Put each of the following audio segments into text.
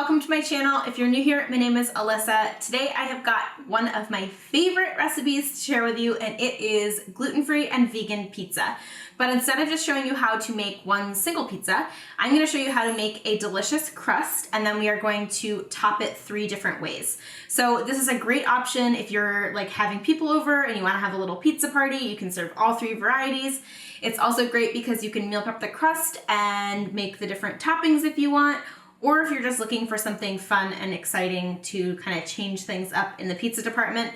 welcome to my channel. If you're new here, my name is Alyssa. Today I have got one of my favorite recipes to share with you, and it is gluten-free and vegan pizza. But instead of just showing you how to make one single pizza, I'm going to show you how to make a delicious crust, and then we are going to top it 3 different ways. So this is a great option if you're like having people over and you want to have a little pizza party. You can serve all 3 varieties. It's also great because you can meal prep the crust and make the different toppings if you want. Or if you're just looking for something fun and exciting to kind of change things up in the pizza department,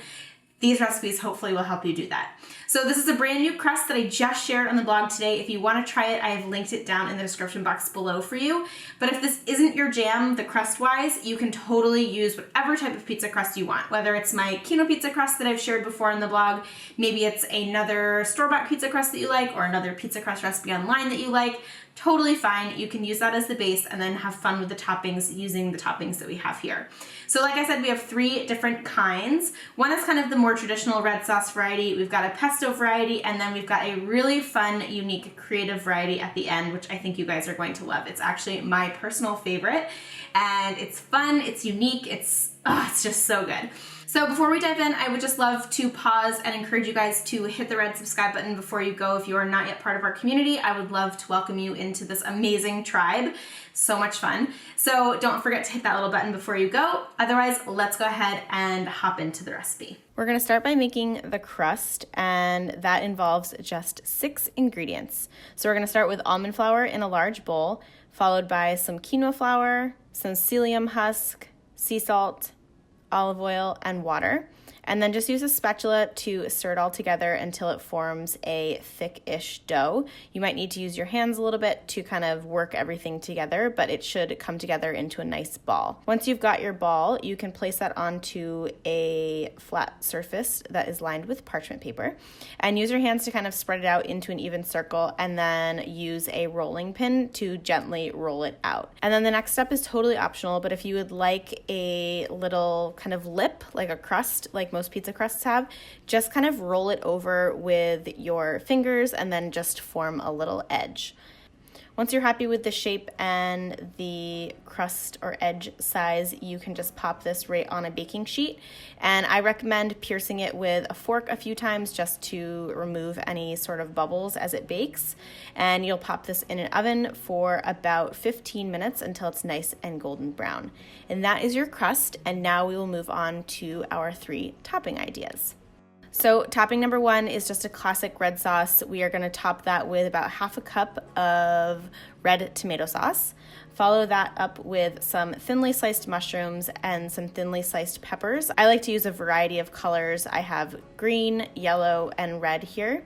these recipes hopefully will help you do that. So this is a brand new crust that I just shared on the blog today. If you want to try it, I have linked it down in the description box below for you. But if this isn't your jam, the crust-wise, you can totally use whatever type of pizza crust you want. Whether it's my quinoa pizza crust that I've shared before in the blog, maybe it's another store-bought pizza crust that you like, or another pizza crust recipe online that you like, totally fine. You can use that as the base and then have fun with the toppings using the toppings that we have here. So like I said, we have 3 different kinds. One is kind of the more traditional red sauce variety. We've got a pesto variety, and then we've got a really fun, unique, creative variety at the end, which I think you guys are going to love. It's actually my personal favorite, and it's fun, it's unique, it's just so good. So before we dive in, I would just love to pause and encourage you guys to hit the red subscribe button before you go. If you are not yet part of our community, I would love to welcome you into this amazing tribe. So much fun. So don't forget to hit that little button before you go. Otherwise, let's go ahead and hop into the recipe. We're gonna start by making the crust, and that involves just 6 ingredients. So we're gonna start with almond flour in a large bowl, followed by some quinoa flour, some psyllium husk, sea salt, olive oil, and water. And then just use a spatula to stir it all together until it forms a thick-ish dough. You might need to use your hands a little bit to kind of work everything together, but it should come together into a nice ball. Once you've got your ball, you can place that onto a flat surface that is lined with parchment paper, and use your hands to kind of spread it out into an even circle, and then use a rolling pin to gently roll it out. And then the next step is totally optional, but if you would like a little kind of lip, like a crust, like most pizza crusts have, just kind of roll it over with your fingers and then just form a little edge. Once you're happy with the shape and the crust or edge size, you can just pop this right on a baking sheet. And I recommend piercing it with a fork a few times just to remove any sort of bubbles as it bakes. And you'll pop this in an oven for about 15 minutes until it's nice and golden brown. And that is your crust. And now we will move on to our 3 topping ideas. So topping number 1 is just a classic red sauce. We are going to top that with about half a cup of red tomato sauce. Follow that up with some thinly sliced mushrooms and some thinly sliced peppers. I like to use a variety of colors. I have green, yellow, and red here.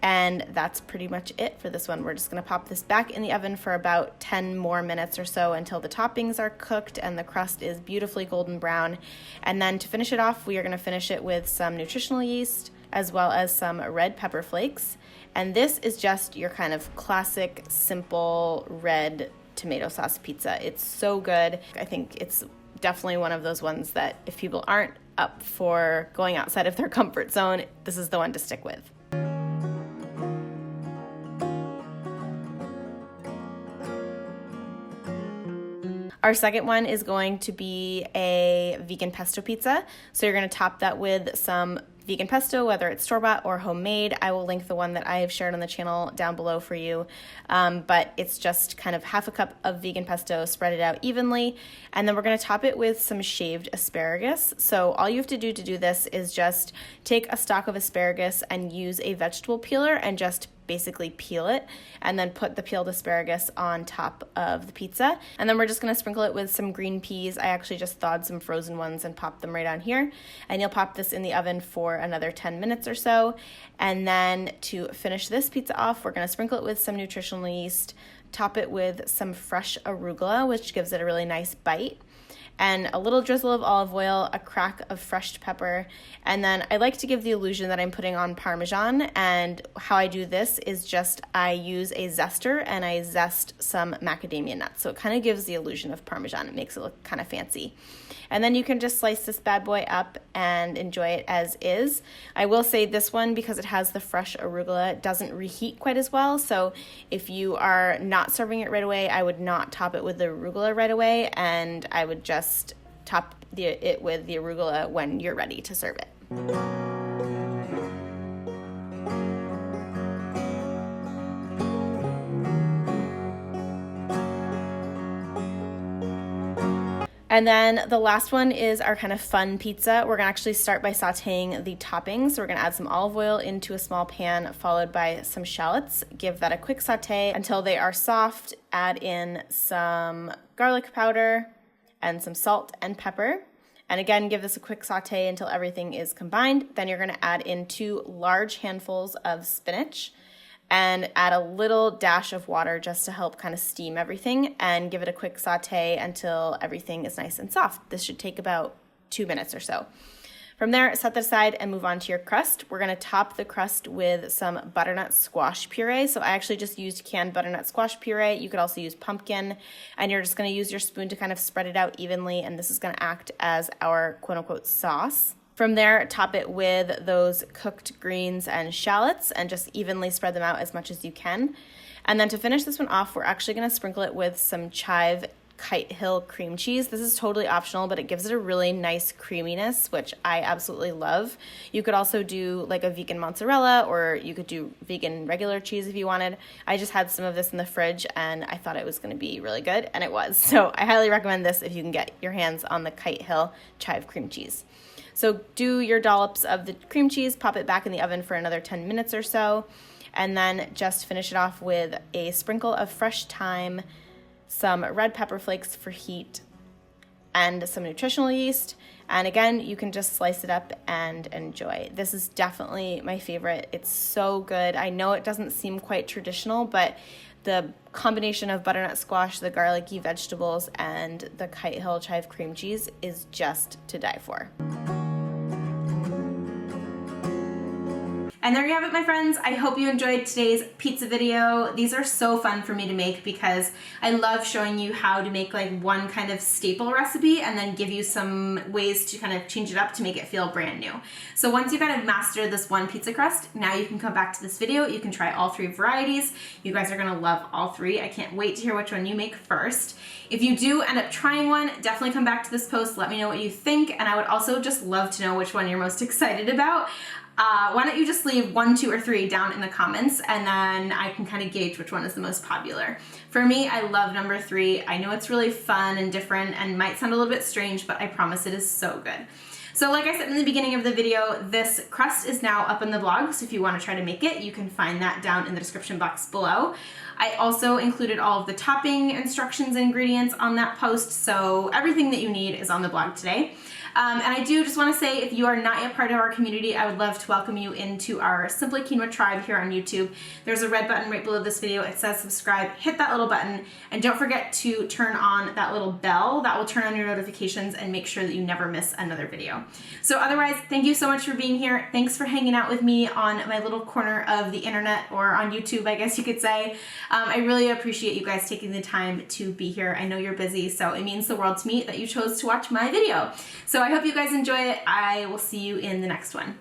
And that's pretty much it for this one. We're just gonna pop this back in the oven for about 10 more minutes or so until the toppings are cooked and the crust is beautifully golden brown. And then to finish it off, we are gonna finish it with some nutritional yeast as well as some red pepper flakes. And this is just your kind of classic, simple red tomato sauce pizza. It's so good. I think it's definitely one of those ones that if people aren't up for going outside of their comfort zone, this is the one to stick with. Our second one is going to be a vegan pesto pizza. So you're going to top that with some vegan pesto, whether it's store-bought or homemade. I will link the one that I have shared on the channel down below for you. But it's just kind of half a cup of vegan pesto, spread it out evenly. And then we're going to top it with some shaved asparagus. So all you have to do this is just take a stalk of asparagus and use a vegetable peeler and just basically peel it and then put the peeled asparagus on top of the pizza. And then we're just gonna sprinkle it with some green peas. I actually just thawed some frozen ones and popped them right on here. And you'll pop this in the oven for another 10 minutes or so. And then to finish this pizza off, we're gonna sprinkle it with some nutritional yeast, top it with some fresh arugula, which gives it a really nice bite. and a little drizzle of olive oil, a crack of fresh pepper, and then I like to give the illusion that I'm putting on Parmesan, and how I do this is just I use a zester and I zest some macadamia nuts, so it kind of gives the illusion of Parmesan. It makes it look kind of fancy. And then you can just slice this bad boy up and enjoy it as is. I will say this one, because it has the fresh arugula, doesn't reheat quite as well. So if you are not serving it right away, I would not top it with the arugula right away, and I would just top it with the arugula when you're ready to serve it. And then the last one is our kind of fun pizza. We're gonna actually start by sauteing the toppings. So we're gonna add some olive oil into a small pan, followed by some shallots. Give that a quick saute until they are soft. Add in some garlic powder and some salt and pepper. And again, give this a quick saute until everything is combined. Then you're gonna add in 2 large handfuls of spinach and add a little dash of water just to help kind of steam everything, and give it a quick saute until everything is nice and soft. This should take about 2 minutes or so. From there, set that aside and move on to your crust. We're gonna top the crust with some butternut squash puree. So I actually just used canned butternut squash puree. You could also use pumpkin, and you're just gonna use your spoon to kind of spread it out evenly, and this is gonna act as our quote-unquote sauce. From there, top it with those cooked greens and shallots and just evenly spread them out as much as you can. And then to finish this one off, we're actually gonna sprinkle it with some chive Kite Hill cream cheese. This is totally optional, but it gives it a really nice creaminess, which I absolutely love. You could also do like a vegan mozzarella, or you could do vegan regular cheese if you wanted. I just had some of this in the fridge and I thought it was gonna be really good, and it was. So I highly recommend this if you can get your hands on the Kite Hill chive cream cheese. So do your dollops of the cream cheese, pop it back in the oven for another 10 minutes or so, and then just finish it off with a sprinkle of fresh thyme, some red pepper flakes for heat, and some nutritional yeast. And again, you can just slice it up and enjoy. This is definitely my favorite. It's so good. I know it doesn't seem quite traditional, but the combination of butternut squash, the garlicky vegetables, and the Kite Hill chive cream cheese is just to die for. And there you have it, my friends. I hope you enjoyed today's pizza video. These are so fun for me to make because I love showing you how to make like one kind of staple recipe and then give you some ways to kind of change it up to make it feel brand new. So once you kind of master this one pizza crust, now you can come back to this video. You can try all 3 varieties. You guys are gonna love all 3. I can't wait to hear which one you make first. If you do end up trying one, definitely come back to this post. Let me know what you think. And I would also just love to know which one you're most excited about. Why don't you just leave 1, 2, or 3 down in the comments, and then I can kind of gauge which one is the most popular. For me, I love number 3. I know it's really fun and different and might sound a little bit strange, but I promise it is so good. So like I said in the beginning of the video, this crust is now up in the blog, so if you want to try to make it, you can find that down in the description box below. I also included all of the topping instructions and ingredients on that post, so everything that you need is on the blog today. And I do just want to say, if you are not yet part of our community, I would love to welcome you into our Simply Quinoa tribe here on YouTube. There's a red button right below this video. It says subscribe. Hit that little button, and don't forget to turn on that little bell. That will turn on your notifications and make sure that you never miss another video. So otherwise, thank you so much for being here. Thanks for hanging out with me on my little corner of the internet, or on YouTube, I guess you could say. I really appreciate you guys taking the time to be here. I know you're busy, so it means the world to me that you chose to watch my video. So I hope you guys enjoy it. I will see you in the next one.